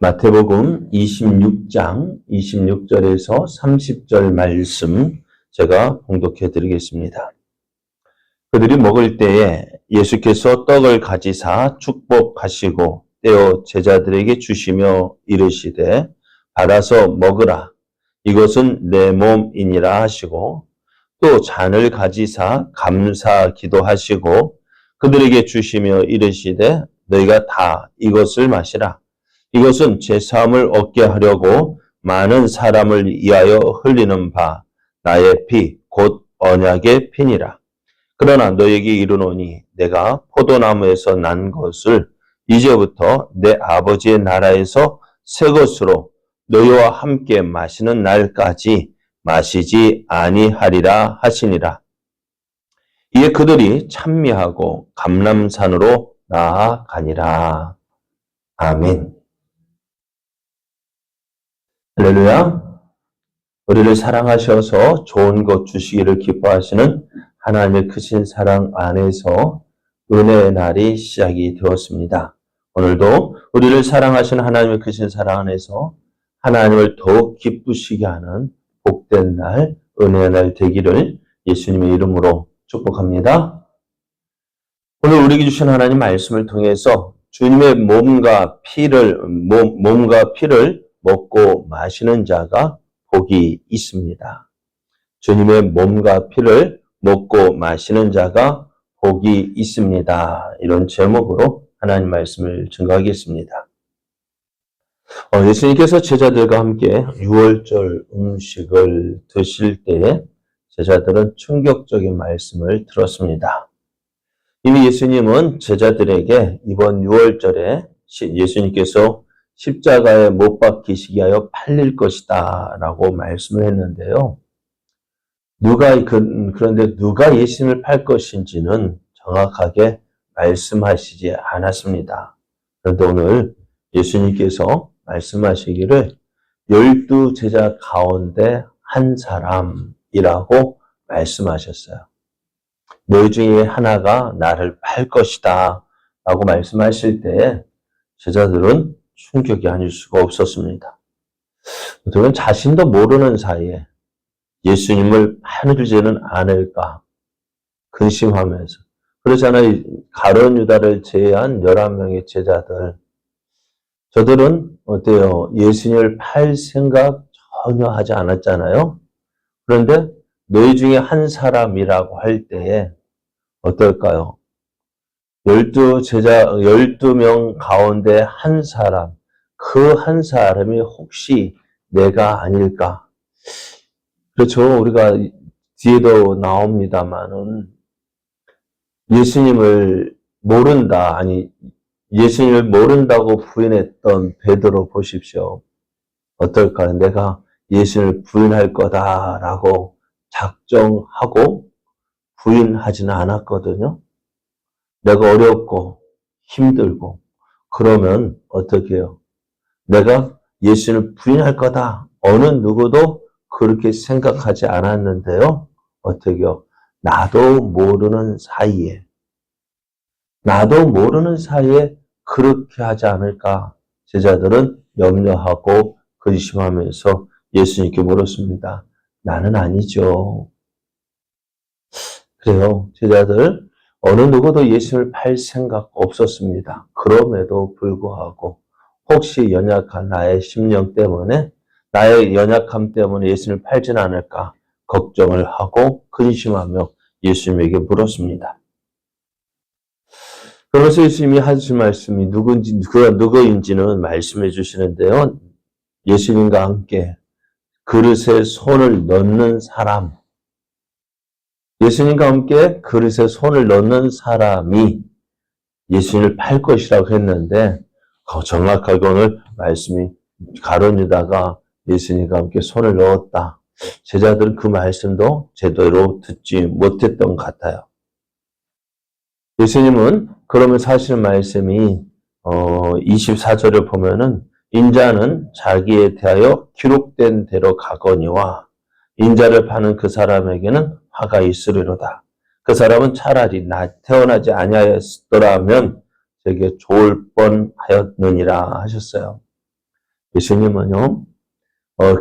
마태복음 26장 26절에서 30절 말씀 제가 봉독해 드리겠습니다. 그들이 먹을 때에 예수께서 떡을 가지사 축복하시고 떼어 제자들에게 주시며 이르시되 받아서 먹으라. 이것은 내 몸이니라 하시고 또 잔을 가지사 감사 기도하시고 그들에게 주시며 이르시되 너희가 다 이것을 마시라. 이것은 제 사함을 얻게 하려고 많은 사람을 위하여 흘리는 바 나의 피 곧 언약의 피니라. 그러나 너에게 이르노니 내가 포도나무에서 난 것을 이제부터 내 아버지의 나라에서 새 것으로 너희와 함께 마시는 날까지 마시지 아니하리라 하시니라. 이에 그들이 찬미하고 감람산으로 나아가니라. 아멘. 할렐루야. 우리를 사랑하셔서 좋은 것 주시기를 기뻐하시는 하나님의 크신 사랑 안에서 은혜의 날이 시작이 되었습니다. 오늘도 우리를 사랑하시는 하나님의 크신 사랑 안에서 하나님을 더욱 기쁘시게 하는 복된 날, 은혜의 날 되기를 예수님의 이름으로 축복합니다. 오늘 우리에게 주신 하나님 말씀을 통해서 주님의 몸과 피를 먹고 마시는 자가 복이 있습니다. 주님의 몸과 피를 먹고 마시는 자가 복이 있습니다. 이런 제목으로 하나님 말씀을 증거하겠습니다. 예수님께서 제자들과 함께 유월절 음식을 드실 때에 제자들은 충격적인 말씀을 들었습니다. 이미 예수님은 제자들에게 이번 유월절에 예수님께서 십자가에 못 박히시기 하여 팔릴 것이다 라고 말씀을 했는데요. 그런데 누가 예수님을 팔 것인지는 정확하게 말씀하시지 않았습니다. 그런데 오늘 예수님께서 말씀하시기를 12 제자 가운데 한 사람이라고 말씀하셨어요. 너희 중에 하나가 나를 팔 것이다 라고 말씀하실 때 제자들은 충격이 아닐 수가 없었습니다. 그들은 자신도 모르는 사이에 예수님을 팔지는 않을까 근심하면서 그러잖아요. 가룟 유다를 제외한 11명의 제자들 저들은 어때요? 예수님을 팔 생각 전혀 하지 않았잖아요. 그런데 너희 중에 한 사람이라고 할 때에 어떨까요? 12명 가운데 한 사람, 그 한 사람이 혹시 내가 아닐까? 그렇죠. 우리가 뒤에도 나옵니다만은 예수님을 모른다고 부인했던 베드로 보십시오. 어떨까요? 내가 예수님을 부인할 거다라고 작정하고 부인하지는 않았거든요. 내가 어렵고 힘들고 그러면 어떻게 해요? 내가 예수님을 부인할 거다. 어느 누구도 그렇게 생각하지 않았는데요. 어떻게 해요? 나도 모르는 사이에 그렇게 하지 않을까 제자들은 염려하고 근심하면서 예수님께 물었습니다. 나는 아니죠. 그래요. 제자들 어느 누구도 예수님을 팔 생각 없었습니다. 그럼에도 불구하고 혹시 연약한 나의 심령 때문에 나의 연약함 때문에 예수님을 팔진 않을까 걱정을 하고 근심하며 예수님에게 물었습니다. 그러면서 예수님이 하신 말씀이 그가 누구인지는 말씀해 주시는데요. 예수님과 함께 그릇에 손을 넣는 사람, 예수님과 함께 그릇에 손을 넣는 사람이 예수님을 팔 것이라고 했는데 정확하게 오늘 말씀이 가룟 유다가 예수님과 함께 손을 넣었다. 제자들은 그 말씀도 제대로 듣지 못했던 것 같아요. 예수님은 그러면서 하시는 말씀이 24절을 보면은 인자는 자기에 대하여 기록된 대로 가거니와 인자를 파는 그 사람에게는 화가 있으리로다. 그 사람은 차라리 태어나지 아니하였더라면 되게 좋을 뻔하였느니라 하셨어요. 예수님은요,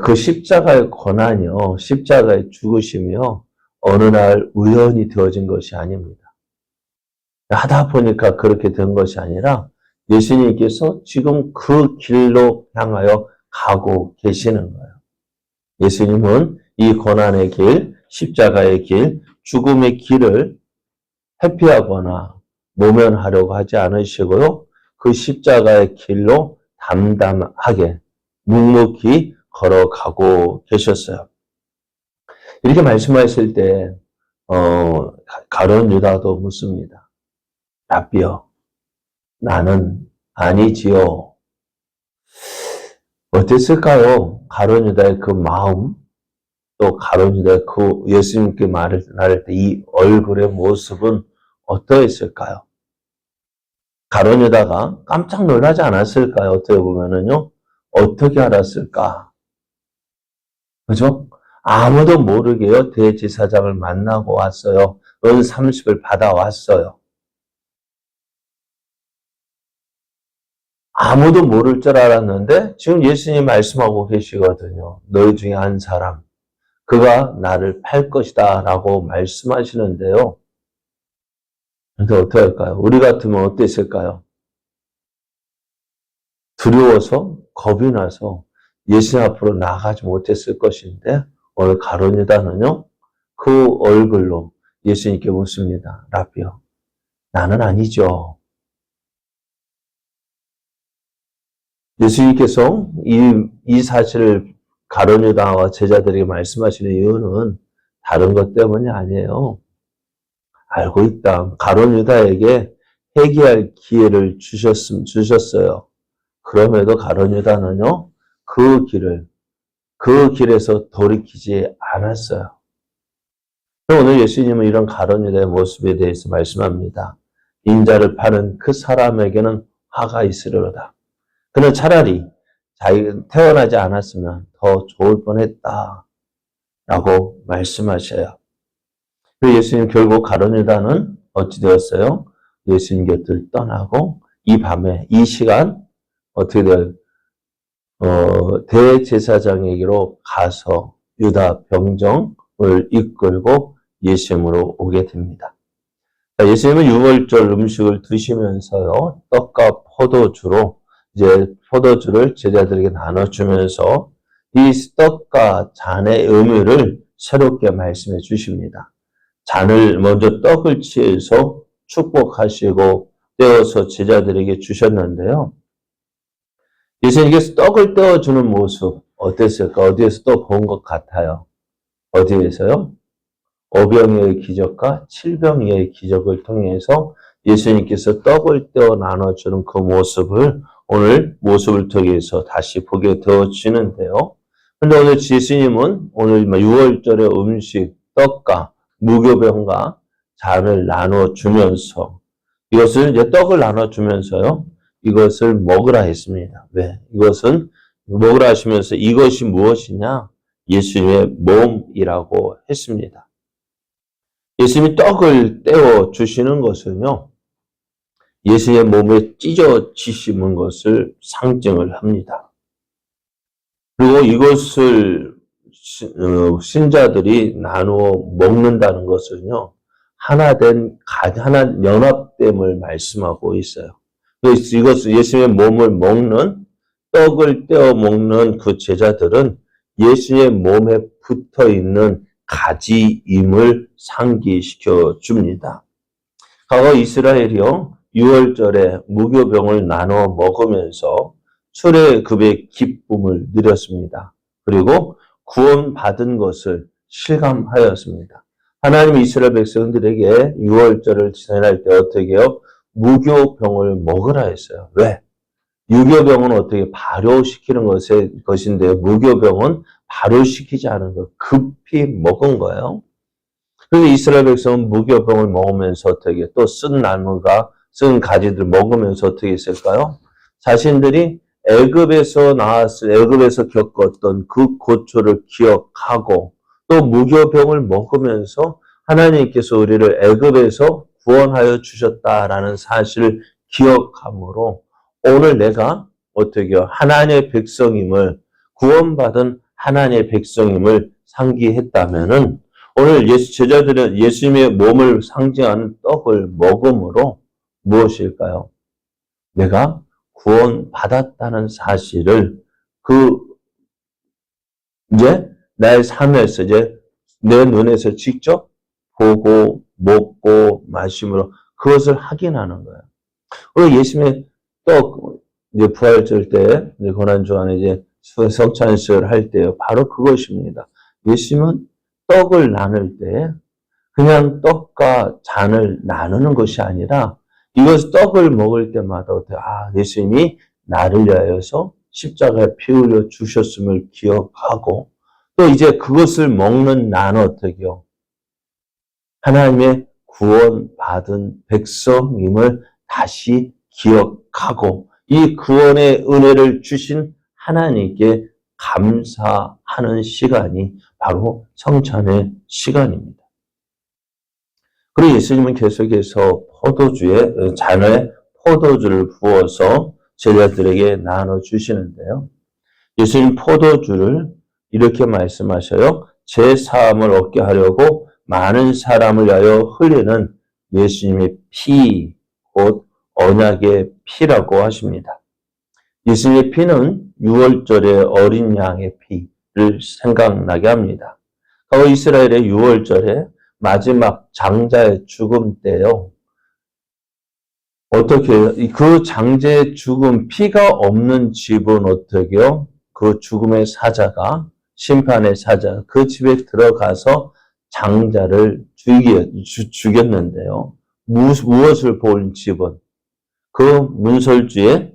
그 십자가의 고난이요, 십자가의 죽으심이요, 어느 날 우연히 되어진 것이 아닙니다. 하다 보니까 그렇게 된 것이 아니라 예수님께서 지금 그 길로 향하여 가고 계시는 거예요. 예수님은 이 고난의 길, 십자가의 길, 죽음의 길을 회피하거나 모면하려고 하지 않으시고요. 그 십자가의 길로 담담하게 묵묵히 걸어가고 계셨어요. 이렇게 말씀하실 때 가룟 유다도 묻습니다. 라비여, 나는 아니지요. 어땠을까요? 가룟 유다의 그 마음, 또 가룟 유다의 그 예수님께 말을 할 때 이 얼굴의 모습은 어떠했을까요? 가룟 유다가 깜짝 놀라지 않았을까요? 어떻게 보면은요, 어떻게 알았을까? 그죠? 아무도 모르게요, 대제사장을 만나고 왔어요. 은 30을 받아왔어요. 아무도 모를 줄 알았는데 지금 예수님이 말씀하고 계시거든요. 너희 중에 한 사람, 그가 나를 팔 것이다 라고 말씀하시는데요. 근데 어떻게 할까요? 우리 같으면 어땠을까요? 두려워서 겁이 나서 예수님 앞으로 나가지 못했을 것인데 오늘 가룟 유다는요, 그 얼굴로 예수님께 묻습니다. 라비요, 나는 아니죠. 예수님께서 이 사실을 가룟 유다와 제자들에게 말씀하시는 이유는 다른 것 때문이 아니에요. 알고 있다. 가룟 유다에게 회개할 기회를 주셨어요. 그럼에도 가룟 유다는요, 그 길에서 돌이키지 않았어요. 오늘 예수님은 이런 가룟 유다의 모습에 대해서 말씀합니다. 인자를 파는 그 사람에게는 화가 있으리로다. 그는 차라리 자기가 태어나지 않았으면 더 좋을 뻔했다 라고 말씀하셔요. 그리고 예수님 결국 가룟 유다는 어찌 되었어요? 예수님 곁을 떠나고 이 밤에 이 시간 어떻게 돼요? 대제사장에게로 가서 유다 병정을 이끌고 예수님으로 오게 됩니다. 예수님은 유월절 음식을 드시면서요, 떡과 포도주로 이제 포도주를 제자들에게 나눠주면서 이 떡과 잔의 의미를 새롭게 말씀해 주십니다. 잔을 먼저 떡을 취해서 축복하시고 떼어서 제자들에게 주셨는데요. 예수님께서 떡을 떼어주는 모습 어땠을까? 어디에서 또 본 것 같아요. 어디에서요? 오병이어의 기적과 칠병이어의 기적을 통해서 예수님께서 떡을 떼어 나눠주는 그 모습을 오늘 모습을 통해서 다시 보게 되어지는데요. 그런데 오늘 예수님은 오늘 6월절의 음식, 떡과 무교병과 잔을 나눠주면서 이것을 이제 떡을 나눠주면서요. 이것을 먹으라 했습니다. 왜? 이것은 먹으라 하시면서 이것이 무엇이냐? 예수님의 몸이라고 했습니다. 예수님이 떡을 떼어 주시는 것은요, 예수님의 몸에 찢어지심은 것을 상징을 합니다. 그리고 이것을 신자들이 나누어 먹는다는 것은요, 하나 연합됨을 말씀하고 있어요. 그래서 이것을 예수님의 몸을 먹는, 떡을 떼어 먹는 그 제자들은 예수님의 몸에 붙어 있는 가지임을 상기시켜 줍니다. 과거 이스라엘이요, 6월절에 무교병을 나눠 먹으면서 출애굽의 기쁨을 누렸습니다. 그리고 구원받은 것을 실감하였습니다. 하나님 이스라엘 백성들에게 6월절을 지날 때 어떻게 해요? 무교병을 먹으라 했어요. 왜? 유교병은 어떻게 발효시키는 것인데 무교병은 발효시키지 않은 거 급히 먹은 거예요. 그래서 이스라엘 백성은 무교병을 먹으면서 어떻게 또 쓴 가지들 먹으면서 어떻게 했을까요? 자신들이 애굽에서 겪었던 그 고초를 기억하고 또 무교병을 먹으면서 하나님께서 우리를 애굽에서 구원하여 주셨다라는 사실을 기억함으로 오늘 내가 어떻게 해요? 하나님의 백성임을, 구원받은 하나님의 백성임을 상기했다면은 오늘 제자들은 예수님의 몸을 상징하는 떡을 먹음으로 무엇일까요? 내가 구원받았다는 사실을 이제 나의 삶에서 이제 내 눈에서 직접 보고 먹고 마심으로 그것을 확인하는 거예요. 오늘 예수님의 떡, 이제 부활절 때, 이제 고난주간에 이제 성찬식을 할 때요. 바로 그것입니다. 예수님은 떡을 나눌 때 그냥 떡과 잔을 나누는 것이 아니라 이것 떡을 먹을 때마다 예수님이 나를 위하여서 십자가에 피 흘려 주셨음을 기억하고 또 이제 그것을 먹는 나는 어떻게요? 하나님의 구원받은 백성임을 다시 기억하고 이 구원의 은혜를 주신 하나님께 감사하는 시간이 바로 성찬의 시간입니다. 그리고 예수님은 계속해서 잔에 포도주를 부어서 제자들에게 나눠주시는데요. 예수님 포도주를 이렇게 말씀하셔요. 제 사함을 얻게 하려고 많은 사람을 위하여 흘리는 예수님의 피, 곧 언약의 피라고 하십니다. 예수님의 피는 6월절의 어린 양의 피를 생각나게 합니다. 과거 이스라엘의 6월절에 마지막 장자의 죽음 때요. 어떻게 그 장자의 죽음 피가 없는 집은 어떻게요? 그 죽음의 사자가 심판의 사자 그 집에 들어가서 장자를 죽였는데요. 무엇을 본 집은 그 문설주에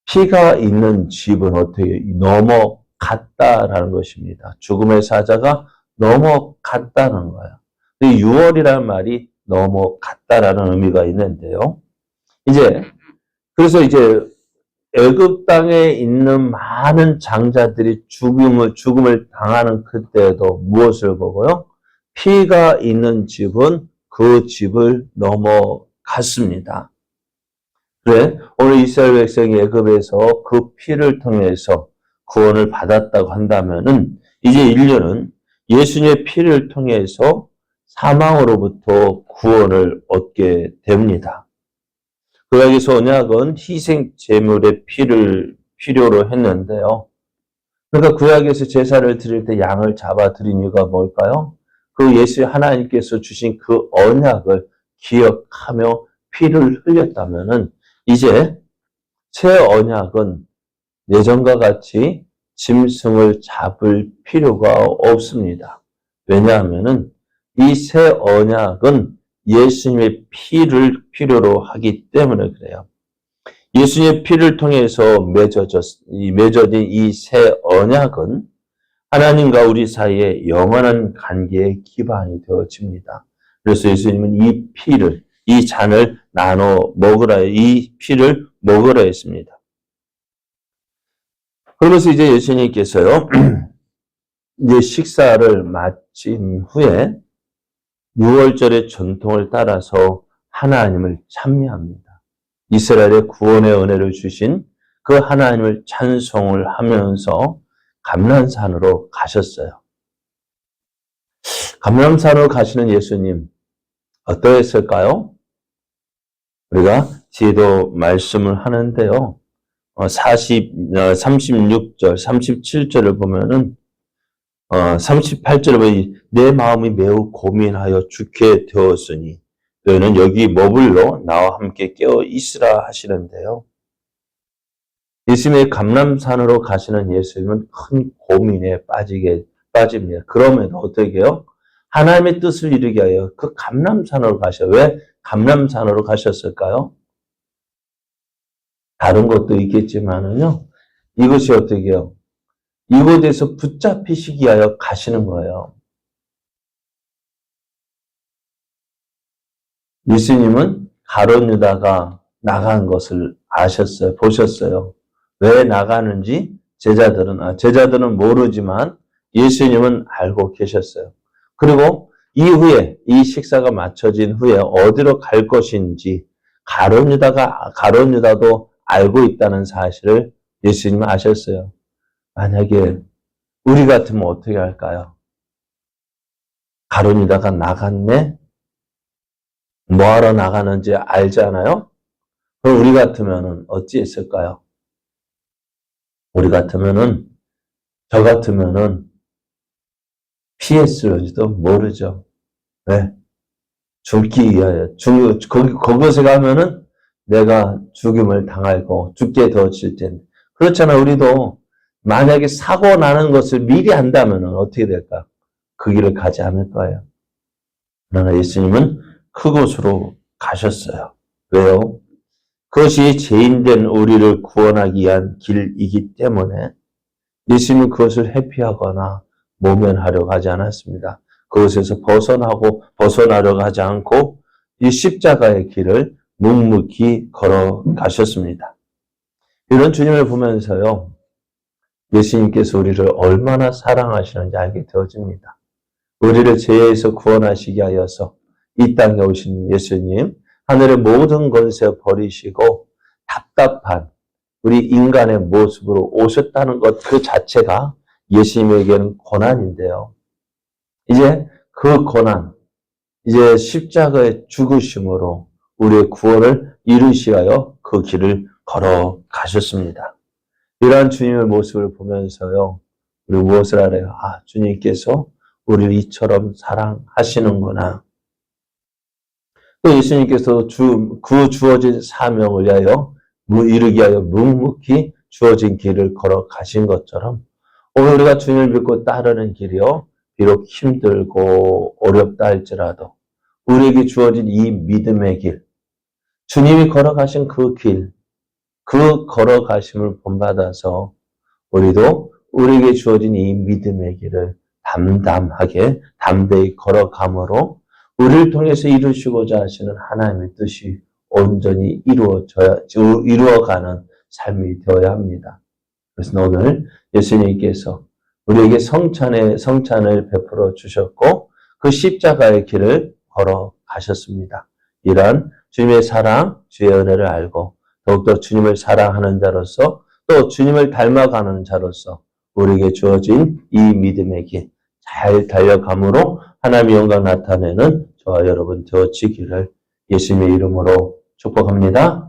피가 있는 집은 어떻게 넘어갔다라는 것입니다. 죽음의 사자가 넘어갔다는 거예요. 6월이라는 말이 넘어갔다라는 의미가 있는데요. 그래서 애굽 땅에 있는 많은 장자들이 죽음을 당하는 그때에도 무엇을 보고요? 피가 있는 집은 그 집을 넘어갔습니다. 그래, 오늘 이스라엘 백성이 애굽에서 그 피를 통해서 구원을 받았다고 한다면은 이제 인류는 예수님의 피를 통해서 사망으로부터 구원을 얻게 됩니다. 구약에서 언약은 희생 제물의 피를 필요로 했는데요. 그러니까 구약에서 제사를 드릴 때 양을 잡아 드린 이유가 뭘까요? 그 예수 하나님께서 주신 그 언약을 기억하며 피를 흘렸다면은 이제 새 언약은 예전과 같이 짐승을 잡을 필요가 없습니다. 왜냐하면은 이 새 언약은 예수님의 피를 필요로 하기 때문에 그래요. 예수님의 피를 통해서 맺어진 이 새 언약은 하나님과 우리 사이에 영원한 관계의 기반이 되어집니다. 그래서 예수님은 이 잔을 나눠 먹으라, 이 피를 먹으라 했습니다. 그러면서 이제 예수님께서요, 이제 식사를 마친 후에 6월절의 전통을 따라서 하나님을 찬미합니다. 이스라엘의 구원의 은혜를 주신 그 하나님을 찬송을 하면서 감람산으로 가셨어요. 감람산으로 가시는 예수님 어떠했을까요? 우리가 뒤에도 말씀을 하는데요. 36절, 37절을 보면은 38절에 보니 내 마음이 매우 고민하여 죽게 되었으니 너희는 여기 머물러 나와 함께 깨어 있으라 하시는데요. 예수님의 감람산으로 가시는 예수님은 큰 고민에 빠집니다. 그러면 어떻게 해요? 하나님의 뜻을 이루게 하여 그 감람산으로 가셔요. 왜 감람산으로 가셨을까요? 다른 것도 있겠지만은요. 이것이 어떻게 해요? 이곳에서 붙잡히시기 위하여 가시는 거예요. 예수님은 가룟 유다가 나간 것을 아셨어요. 보셨어요. 왜 나가는지 제자들은 모르지만 예수님은 알고 계셨어요. 그리고 이후에 이 식사가 마쳐진 후에 어디로 갈 것인지 가룟 유다도 알고 있다는 사실을 예수님은 아셨어요. 만약에 우리 같으면 어떻게 할까요? 가론유다가 나갔네? 뭐하러 나가는지 알잖아요? 그럼 우리 같으면 어찌 했을까요? 우리 같으면은, 저 같으면은 피했을지도 모르죠. 왜? 죽기 위하여. 그곳에 가면은 내가 죽임을 당하고 죽게 되어질 텐데. 그렇잖아, 우리도. 만약에 사고 나는 것을 미리 안다면 어떻게 될까? 그 길을 가지 않을 거예요. 그러나 예수님은 그곳으로 가셨어요. 왜요? 그것이 죄인된 우리를 구원하기 위한 길이기 때문에 예수님은 그것을 회피하거나 모면하려고 하지 않았습니다. 그것에서 벗어나려고 하지 않고 이 십자가의 길을 묵묵히 걸어가셨습니다. 이런 주님을 보면서요, 예수님께서 우리를 얼마나 사랑하시는지 알게 되어집니다. 우리를 죄에서 구원하시기 하여서 이 땅에 오신 예수님, 하늘의 모든 권세 버리시고 답답한 우리 인간의 모습으로 오셨다는 것 그 자체가 예수님에게는 고난인데요. 이제 그 고난, 이제 십자가의 죽으심으로 우리의 구원을 이루시하여 그 길을 걸어가셨습니다. 이러한 주님의 모습을 보면서요, 우리 무엇을 알아요? 아, 주님께서 우리를 이처럼 사랑하시는구나. 또 예수님께서 그 주어진 사명을 위하여 이루기 위하여 묵묵히 주어진 길을 걸어가신 것처럼 오늘 우리가 주님을 믿고 따르는 길이요, 비록 힘들고 어렵다 할지라도 우리에게 주어진 이 믿음의 길, 주님이 걸어가신 그 길, 그 걸어가심을 본받아서 우리도 우리에게 주어진 이 믿음의 길을 담대히 걸어감으로 우리를 통해서 이루시고자 하시는 하나님의 뜻이 온전히 이루어가는 삶이 되어야 합니다. 그래서 오늘 예수님께서 우리에게 성찬을 베풀어 주셨고 그 십자가의 길을 걸어가셨습니다. 이러한 주님의 사랑, 주의 은혜를 알고 더욱더 주님을 사랑하는 자로서 또 주님을 닮아가는 자로서 우리에게 주어진 이 믿음의 길 잘 달려감으로 하나님의 영광 나타내는 저와 여러분 되어지기를 예수님의 이름으로 축복합니다.